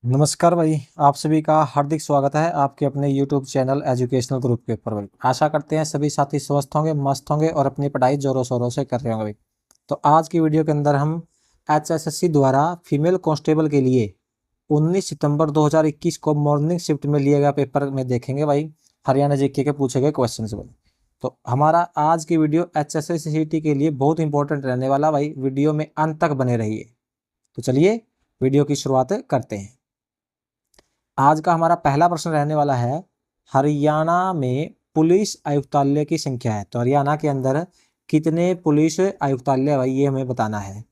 नमस्कार भाई। आप सभी का हार्दिक स्वागत है आपके अपने YouTube चैनल एजुकेशनल ग्रुप के ऊपर भाई। आशा करते हैं सभी साथी स्वस्थ होंगे, मस्त होंगे और अपनी पढ़ाई जोरों शोरों से कर रहे होंगे भाई। तो आज की वीडियो के अंदर हम HSSC द्वारा फीमेल कांस्टेबल के लिए 19 सितंबर 2021 को मॉर्निंग शिफ्ट में लिया गया पेपर में देखेंगे भाई, हरियाणा जीके के पूछे गए क्वेश्चन भाई। तो हमारा आज की वीडियो HSSC के लिए बहुत इंपॉर्टेंट रहने वाला भाई, वीडियो में अंत तक बने रहिए। तो चलिए वीडियो की शुरुआत करते हैं। आज का हमारा पहला प्रश्न रहने वाला है, हरियाणा में पुलिस आयुक्तालय की संख्या है। तो हरियाणा के अंदर कितने पुलिस आयुक्तालय भाई, ये हमें बताना है।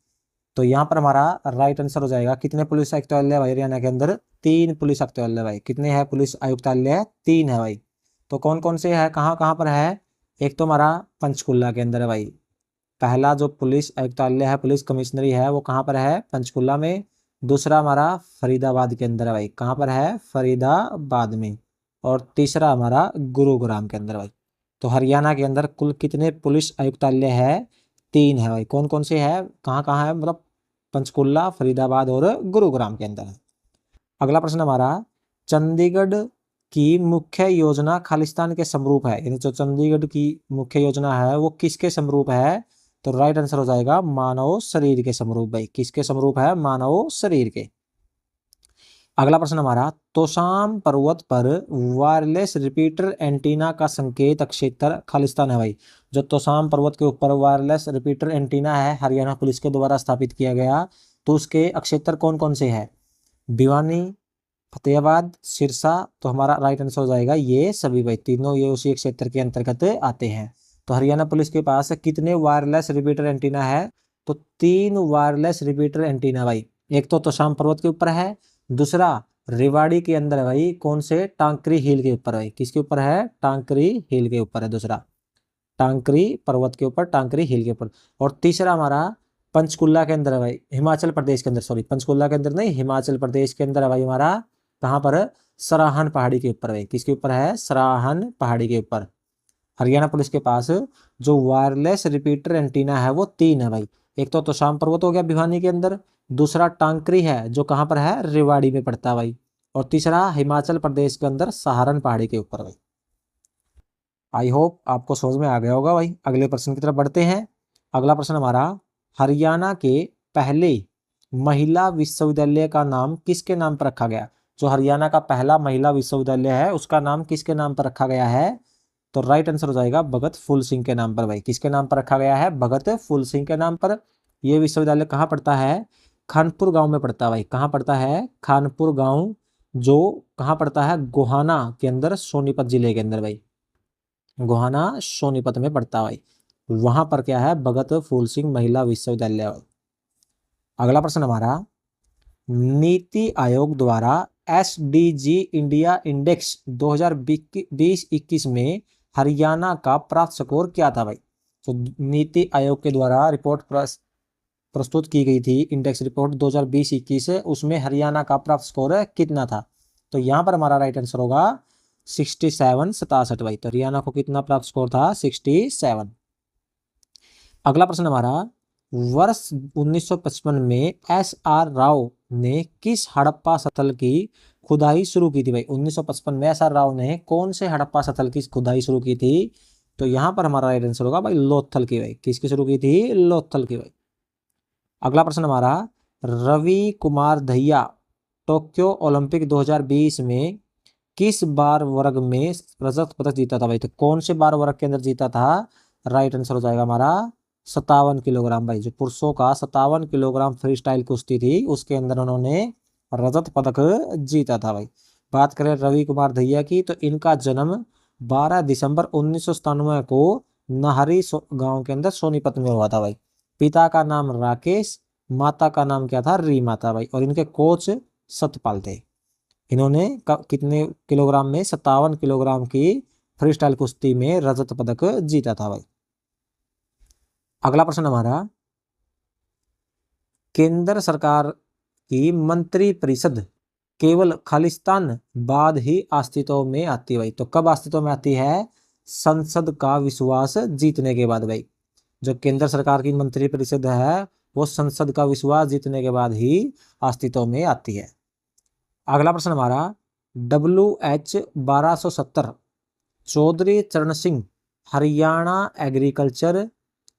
तो यहाँ पर हमारा राइट आंसर हो जाएगा कितने पुलिस आयुक्तालय भाई हरियाणा के अंदर? 3 पुलिस आयुक्तालय भाई। कितने हैं पुलिस आयुक्तालय? 3 है भाई। तो कौन कौन से है, कहाँ कहाँ पर है? एक तो हमारा पंचकुला के अंदर है भाई। पहला जो पुलिस आयुक्तालय है, पुलिस कमिश्नरी है, वो कहाँ पर है? पंचकुला में। दूसरा हमारा फरीदाबाद के अंदर है भाई। कहाँ पर है? फरीदाबाद में। और तीसरा हमारा गुरुग्राम के अंदर भाई। तो हरियाणा के अंदर कुल कितने पुलिस आयुक्तालय है? 3 है भाई। कौन कौन से है, कहाँ कहाँ है? मतलब पंचकुला, फरीदाबाद और गुरुग्राम के अंदर है। अगला प्रश्न हमारा, चंडीगढ़ की मुख्य योजना खालिस्तान के समरूप है। यानी जो चंडीगढ़ की मुख्य योजना है वो किसके समरूप है? तो राइट आंसर हो जाएगा मानव शरीर के समरूप भाई। किसके समरूप है? मानव शरीर के। अगला प्रश्न हमारा, तोशाम पर्वत पर वायरलेस रिपीटर एंटीना का संकेत क्षेत्र खालिस्तान है भाई। जो तोशाम पर्वत के ऊपर वायरलेस रिपीटर एंटीना है, हरियाणा पुलिस के द्वारा स्थापित किया गया, तो उसके क्षेत्र कौन कौन से है? भिवानी, फतेहाबाद, सिरसा। तो हमारा राइट आंसर हो जाएगा ये सभी भाई। तीनों ये उसी क्षेत्र के अंतर्गत आते हैं। तो हरियाणा पुलिस के पास कितने वायरलेस रिपीटर एंटीना है? तो 3 वायरलेस रिपीटर एंटीना भाई। एक तो तोशाम पर्वत के ऊपर है, दूसरा रेवाड़ी के अंदर है भाई। कौन से? टांकरी हिल के ऊपर भाई। किसके ऊपर है? टांकरी हिल के ऊपर है दूसरा। टांकरी पर्वत के ऊपर, टांकरी हिल के ऊपर। और तीसरा हमारा पंचकुला के अंदर है भाई, हिमाचल प्रदेश के अंदर। सॉरी, पंचकुला के अंदर नहीं, हिमाचल प्रदेश के अंदर है भाई हमारा। कहाँ पर? सराहन पहाड़ी के ऊपर भाई। किसके ऊपर है? सराहन पहाड़ी के ऊपर। हरियाणा पुलिस के पास जो वायरलेस रिपीटर एंटीना है वो 3 है भाई। एक तो तोशाम पर्वत हो गया भिवानी के अंदर, दूसरा टांकरी है जो कहाँ पर है? रेवाड़ी में पड़ता है भाई, और तीसरा हिमाचल प्रदेश के अंदर सहारन पहाड़ी के ऊपर भाई। आई होप आपको समझ में आ गया होगा भाई। अगले प्रश्न की तरफ बढ़ते हैं। अगला प्रश्न हमारा, हरियाणा के पहले महिला विश्वविद्यालय का नाम किसके नाम पर रखा गया? जो हरियाणा का पहला महिला विश्वविद्यालय है उसका नाम किसके नाम पर रखा गया है? तो राइट आंसर हो जाएगा भगत फूल सिंह के नाम पर भाई। किसके नाम पर रखा गया है? भगत फूल सिंह के नाम पर। यह विश्वविद्यालय कहाँ पड़ता है? खानपुर गांव में पड़ता है भाई। कहाँ पड़ता है? खानपुर गांव, जो कहाँ पड़ता है? गोहाना के अंदर, सोनीपत जिले के अंदर भाई। गोहाना सोनीपत में पड़ता है भाई। वहां पर क्या है? भगत फूल सिंह महिला विश्वविद्यालय। अगला प्रश्न हमारा, नीति आयोग द्वारा SDG इंडिया इंडेक्स 2020-21 में हरियाणा का प्राप्त स्कोर क्या था भाई? तो नीति आयोग के द्वारा रिपोर्ट प्रस्तुत की गई थी, इंडेक्स रिपोर्ट 2020-21, उसमें हरियाणा का प्राप्त स्कोर कितना था? तो यहाँ पर हमारा राइट आंसर होगा 67 भाई। तो हरियाणा को कितना प्राप्त स्कोर था? 67। अगला प्रश्न हमारा, वर्ष 1955 में SR राव ने किस हड़प्पा स्थल की खुदाई शुरू की थी भाई? 1955 में SR राव ने कौन से हड़प्पा स्थल की खुदाई शुरू की थी? तो यहां पर हमारा राइट आंसर होगा भाई लोथल की भाई। किसकी शुरू की थी? लोथल की भाई। अगला प्रश्न हमारा, रवि कुमार दहिया टोक्यो ओलंपिक 2020 में किस बार वर्ग में रजत पदक जीता था भाई? तो कौन से बार वर्ग के अंदर जीता था? राइट आंसर हो जाएगा हमारा 57 किलोग्राम भाई। जो पुरुषों का 57 किलोग्राम फ्री स्टाइल कुश्ती थी उसके अंदर उन्होंने रजत पदक जीता था भाई। बात करें रवि कुमार दहिया की, तो इनका जन्म 12 दिसंबर 1997 को नाहरी गांव के अंदर सोनीपत में हुआ था भाई। पिता का नाम राकेश, माता का नाम क्या था? री माता भाई। और इनके कोच सतपाल थे। इन्होंने कितने किलोग्राम में? 57 किलोग्राम की फ्री स्टाइल कुश्ती में रजत पदक जीता था भाई। अगला प्रश्न हमारा, केंद्र सरकार की मंत्री परिषद केवल खालिस्तान बाद ही अस्तित्व में आती है भाई। तो कब अस्तित्व में आती है? संसद का विश्वास जीतने के बाद भाई। जो केंद्र सरकार की मंत्री परिषद है वो संसद का विश्वास जीतने के बाद ही अस्तित्व में आती है। अगला प्रश्न हमारा WH 1270 चौधरी चरण सिंह हरियाणा एग्रीकल्चर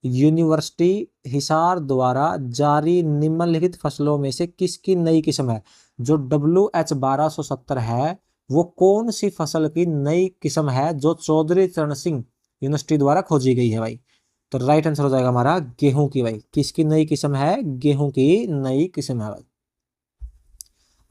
यूनिवर्सिटी हिसार द्वारा जारी निम्नलिखित फसलों में से किसकी नई किस्म है। जो WH 1270 है वो कौन सी फसल की नई किस्म है जो चौधरी चरण सिंह यूनिवर्सिटी द्वारा खोजी गई है भाई। तो राइट आंसर हो जाएगा हमारा गेहूं की भाई। किसकी नई किस्म है, गेहूं की नई किस्म है भाई।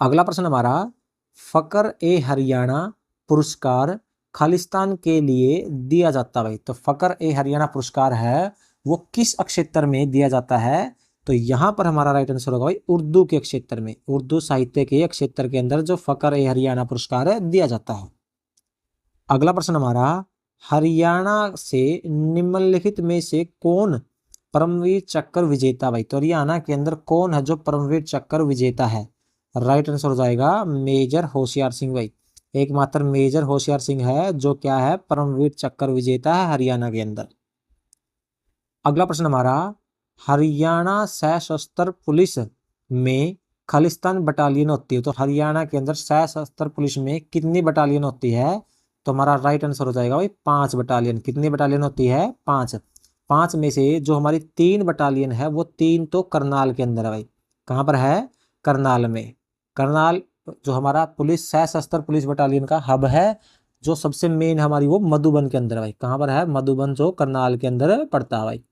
अगला प्रश्न हमारा फकर ए हरियाणा पुरस्कार खालिस्तान के लिए दिया जाता भाई। तो फकर ए हरियाणा पुरस्कार है वो किस क्षेत्र में दिया जाता है। तो यहां पर हमारा राइट आंसर होगा भाई उर्दू के क्षेत्र में, उर्दू साहित्य के क्षेत्र के अंदर जो फकर ए हरियाणा पुरस्कार है दिया जाता है। अगला प्रश्न हमारा हरियाणा से निम्नलिखित में से कौन परमवीर चक्र विजेता भाई। तो हरियाणा के अंदर कौन है जो परमवीर चक्र विजेता है। राइट आंसर हो जाएगा मेजर होशियार सिंह भाई। एकमात्र मेजर होशियार सिंह है जो क्या है परमवीर चक्र विजेता है हरियाणा के अंदर। अगला प्रश्न हमारा हरियाणा सशस्त्र पुलिस में खालिस्तान बटालियन होती है। तो हरियाणा के अंदर सशस्त्र पुलिस में कितनी बटालियन होती है। तो हमारा राइट आंसर हो जाएगा भाई 5 बटालियन। कितनी बटालियन होती है, 5। 5 में से जो हमारी 3 बटालियन है वो 3 तो करनाल के अंदर है भाई। कहाँ पर है, करनाल में। करनाल जो हमारा पुलिस सशस्त्र पुलिस बटालियन का हब है जो सबसे मेन हमारी वो मधुबन के अंदर है भाई। कहाँ पर है, मधुबन जो करनाल के अंदर पड़ता है भाई।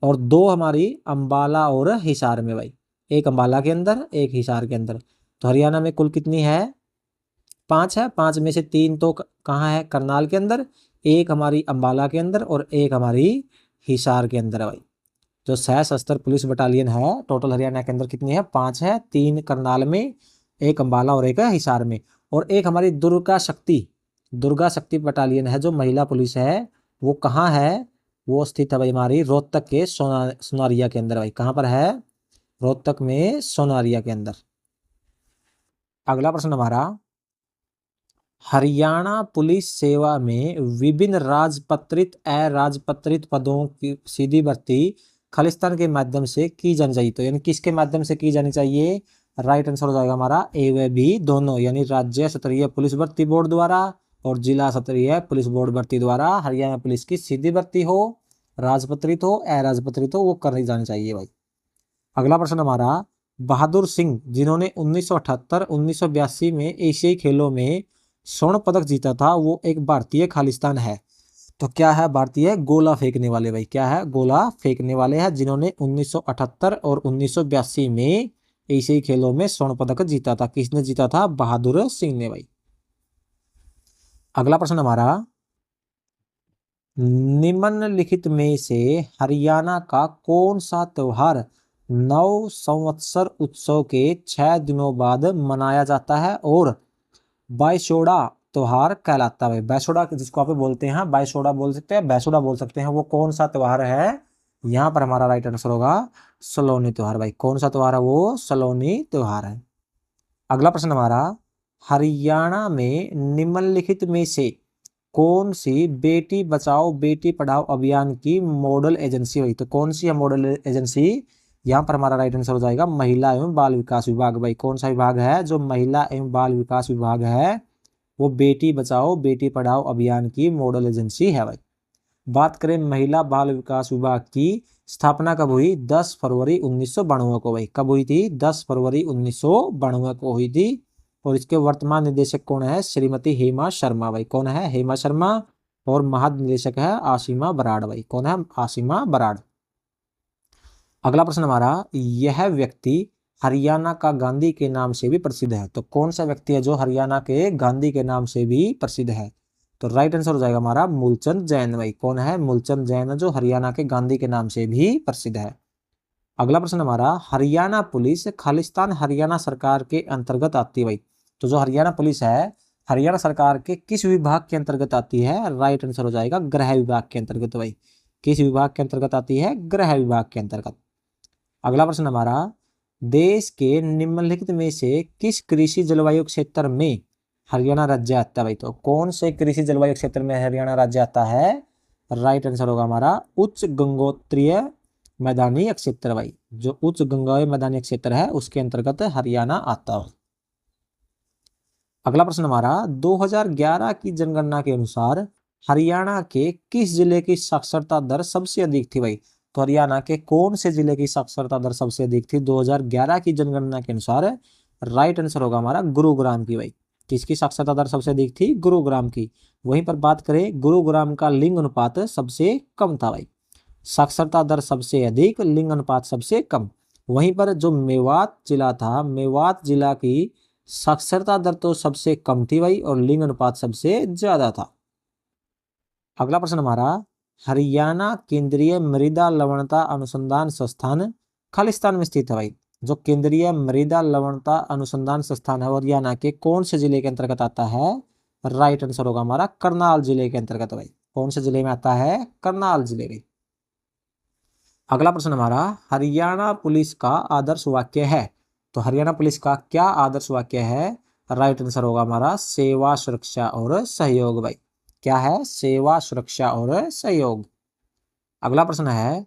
और 2 हमारी अंबाला और हिसार में भाई। एक अंबाला के अंदर, एक हिसार के अंदर। तो हरियाणा में कुल कितनी है, 5 है। 5 में से 3 तो कहाँ है, करनाल के अंदर, एक हमारी अंबाला के अंदर और एक हमारी हिसार के अंदर है भाई। जो सशस्त्र पुलिस बटालियन है टोटल हरियाणा के अंदर कितनी है, 5 है। 3 करनाल में, एक अंबाला और एक हिसार में। और एक हमारी दुर्गा शक्ति बटालियन है जो महिला पुलिस है वो कहाँ है, वो स्थित है भाई हमारी रोहतक के सोनारिया के अंदर भाई। कहाँ पर है, रोहतक में सोनारिया के अंदर। अगला प्रश्न हमारा हरियाणा पुलिस सेवा में विभिन्न राजपत्रित अराजपत्रित पदों की सीधी भर्ती खालिस्तान के माध्यम से की जानी चाहिए। तो यानी किसके माध्यम से की जानी चाहिए। राइट आंसर हो जाएगा हमारा ए व बी दोनों, यानी राज्य स्तरीय पुलिस भर्ती बोर्ड द्वारा और जिला स्तरीय पुलिस बोर्ड भर्ती द्वारा हरियाणा पुलिस की सीधी भर्ती हो, राजपत्रित हो, अराजपत्रित हो, वो करनी जानी चाहिए भाई। अगला प्रश्न हमारा बहादुर सिंह जिन्होंने 1978-1982 में एशियाई खेलों में स्वर्ण पदक जीता था वो एक भारतीय खालिस्तान है। तो क्या है, भारतीय गोला फेंकने वाले भाई। क्या है, गोला फेंकने वाले हैं जिन्होंने 1978 और 1982 में एशियाई खेलों में स्वर्ण पदक जीता था। किसने जीता था, बहादुर सिंह ने भाई। अगला प्रश्न हमारा निम्नलिखित में से हरियाणा का कौन सा त्योहार नव संवत्सर उत्सव के 6 दिनों बाद मनाया जाता है और बायसोड़ा त्योहार कहलाता है। बायसोड़ा जिसको आप बोलते हैं, बायसोड़ा बोल सकते हैं, बैसोड़ा बोल सकते हैं, वो कौन सा त्योहार है। यहाँ पर हमारा राइट आंसर होगा सलोनी त्योहार भाई। कौन सा त्योहार है, वो सलोनी त्योहार है। अगला प्रश्न हमारा हरियाणा में निम्नलिखित में से कौन सी बेटी बचाओ बेटी पढ़ाओ अभियान की मॉडल एजेंसी हुई। तो कौन सी है मॉडल एजेंसी, यहाँ पर हमारा राइट आंसर हो जाएगा महिला एवं बाल विकास विभाग भाई। कौन सा विभाग है, जो महिला एवं बाल विकास विभाग है वो बेटी बचाओ बेटी पढ़ाओ अभियान की मॉडल एजेंसी है भाई। बात करें महिला बाल विकास विभाग की स्थापना कब हुई, 10 फरवरी 1992 को भाई। कब हुई थी, 10 फरवरी 1992 को हुई थी। और इसके वर्तमान निदेशक कौन है, श्रीमती हेमा शर्मा भाई। कौन है, हेमा शर्मा। और महानिदेशक है आसिमा बराड़ भाई। कौन है, आसिमा बराड़। अगला प्रश्न हमारा यह व्यक्ति हरियाणा का गांधी के नाम से भी प्रसिद्ध है। तो कौन सा व्यक्ति है जो हरियाणा के गांधी के नाम से भी प्रसिद्ध है। तो राइट आंसर हो जाएगा हमारा मूलचंद जैन भाई। कौन है, मूलचंद जैन जो हरियाणा के गांधी के नाम से भी प्रसिद्ध है। अगला प्रश्न हमारा हरियाणा पुलिस खालिस्तान हरियाणा सरकार के अंतर्गत आती है भाई। तो जो हरियाणा पुलिस है हरियाणा सरकार के किस विभाग के अंतर्गत आती है। राइट आंसर हो जाएगा गृह विभाग के अंतर्गत भाई। किस विभाग के अंतर्गत आती है, गृह विभाग के अंतर्गत। अगला प्रश्न हमारा देश के निम्नलिखित में से किस कृषि जलवायु क्षेत्र में हरियाणा राज्य आता है भाई। तो कौन से कृषि जलवायु क्षेत्र में हरियाणा राज्य आता है। राइट आंसर होगा हमारा उच्च गंगोत्रीय मैदानी क्षेत्र भाई। जो उच्च गंगोत्रीय मैदानी क्षेत्र है उसके अंतर्गत हरियाणा आता है। अगला प्रश्न हमारा 2011 की जनगणना के अनुसार हरियाणा के किस जिले की साक्षरता दर सबसे अधिक थी भाई? तो हरियाणा के कौन से जिले की साक्षरता दर सबसे अधिक थी 2011 की जनगणना के अनुसार? राइट आंसर होगा हमारा गुरुग्राम की भाई। किसकी साक्षरता दर सबसे अधिक थी? गुरुग्राम की। वहीं पर बात करें गुरुग्राम का लिंग अनुपात सबसे कम था भाई। साक्षरता दर सबसे अधिक, लिंग अनुपात सबसे कम। वहीं पर जो मेवात जिला था, मेवात जिला की साक्षरता दर तो सबसे कम थी भाई और लिंग अनुपात सबसे ज्यादा था। अगला प्रश्न हमारा हरियाणा केंद्रीय मृदा लवणता अनुसंधान संस्थान खालिस्तान में स्थित है भाई। जो केंद्रीय मृदा लवणता अनुसंधान संस्थान है हरियाणा के कौन से जिले के अंतर्गत आता है? राइट आंसर होगा हमारा करनाल जिले के अंतर्गत भाई। कौन से जिले में आता है? करनाल जिले में। अगला प्रश्न हमारा हरियाणा पुलिस का आदर्श वाक्य है। तो हरियाणा पुलिस का क्या आदर्श वाक्य है? राइट आंसर होगा हमारा सेवा, सुरक्षा और सहयोग भाई। क्या है? सेवा, सुरक्षा और सहयोग। अगला प्रश्न है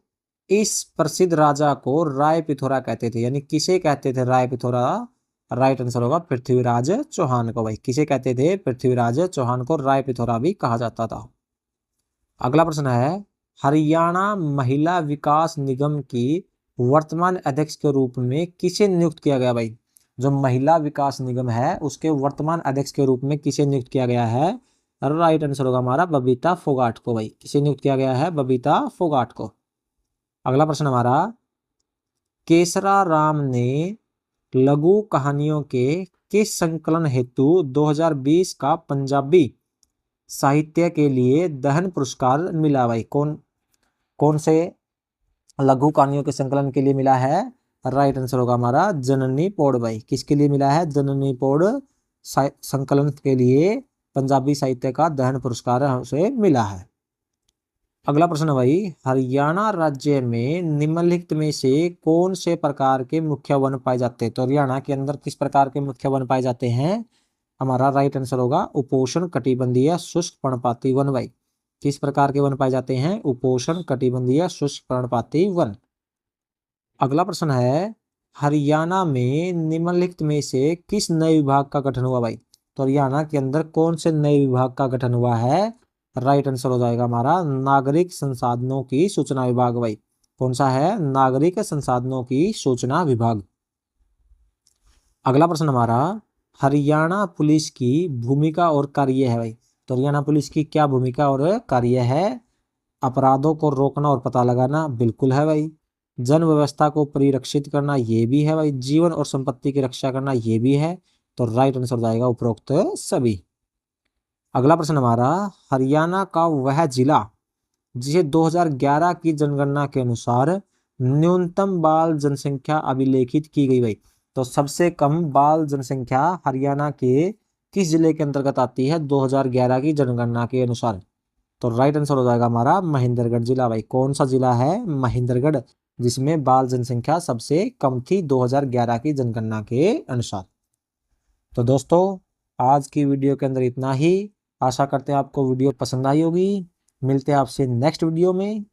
इस प्रसिद्ध राजा को राय पिथौरा कहते थे, यानी किसे कहते थे राय पिथौरा? राइट आंसर होगा पृथ्वीराज चौहान को भाई। किसे कहते थे? पृथ्वीराज चौहान को राय पिथौरा भी कहा जाता था। अगला प्रश्न है हरियाणा महिला विकास निगम की वर्तमान अध्यक्ष के रूप में किसे नियुक्त किया गया भाई? जो महिला विकास निगम है उसके वर्तमान अध्यक्ष के रूप में किसे नियुक्त किया गया है? राइट आंसर होगा हमारा बबीता फोगाट को भाई। किसे नियुक्त किया गया है? बबीता फोगाट को। अगला प्रश्न हमारा केसरा राम ने लघु कहानियों के किस संकलन हेतु 2020 का पंजाबी साहित्य के लिए दहन पुरस्कार मिला भाई? कौन से लघु कहानियों के संकलन के लिए मिला है? राइट आंसर होगा हमारा जननी पौड़ भाई। किसके लिए मिला है? जननी पौड़ संकलन के लिए पंजाबी साहित्य का दहन पुरस्कार उसे मिला है। अगला प्रश्न भाई हरियाणा राज्य में निम्नलिखित में से कौन से प्रकार के मुख्य वन पाए जाते हैं? तो हरियाणा के अंदर किस प्रकार के मुख्य वन पाए जाते हैं? हमारा राइट आंसर होगा उपोष्ण कटिबंधीय शुष्क पर्णपाती वन भाई। किस प्रकार के वन पाए जाते हैं? उपोष्ण कटिबंधीय शुष्क पर्णपाती वन। अगला प्रश्न है हरियाणा में निम्नलिखित में से किस नए विभाग का गठन हुआ भाई? तो हरियाणा के अंदर कौन से नए विभाग का गठन हुआ है? राइट आंसर हो जाएगा हमारा नागरिक संसाधनों की सूचना विभाग भाई। कौन सा है? नागरिक संसाधनों की सूचना विभाग। अगला प्रश्न हमारा हरियाणा पुलिस की भूमिका और कार्य है भाई। तो हरियाणा पुलिस की क्या भूमिका और कार्य है? अपराधों को रोकना और पता लगाना बिल्कुल है भाई। जन व्यवस्था को परिरक्षित करना ये भी है भाई। जीवन और संपत्ति की रक्षा करना ये भी है। तो राइट आंसर हो जाएगा उपरोक्त सभी। अगला प्रश्न हमारा हरियाणा का वह जिला जिसे 2011 की जनगणना के अनुसार न्यूनतम बाल जनसंख्या अभिलेखित की गई भाई। तो सबसे कम बाल जनसंख्या हरियाणा के किस जिले के अंतर्गत आती है 2011 की जनगणना के अनुसार? तो राइट आंसर हो जाएगा हमारा महेंद्रगढ़ जिला भाई। कौन सा जिला है? महेंद्रगढ़, जिसमें बाल जनसंख्या सबसे कम थी 2011 की जनगणना के अनुसार। तो दोस्तों आज की वीडियो के अंदर इतना ही। आशा करते हैं आपको वीडियो पसंद आई होगी। मिलते हैं आपसे नेक्स्ट वीडियो में।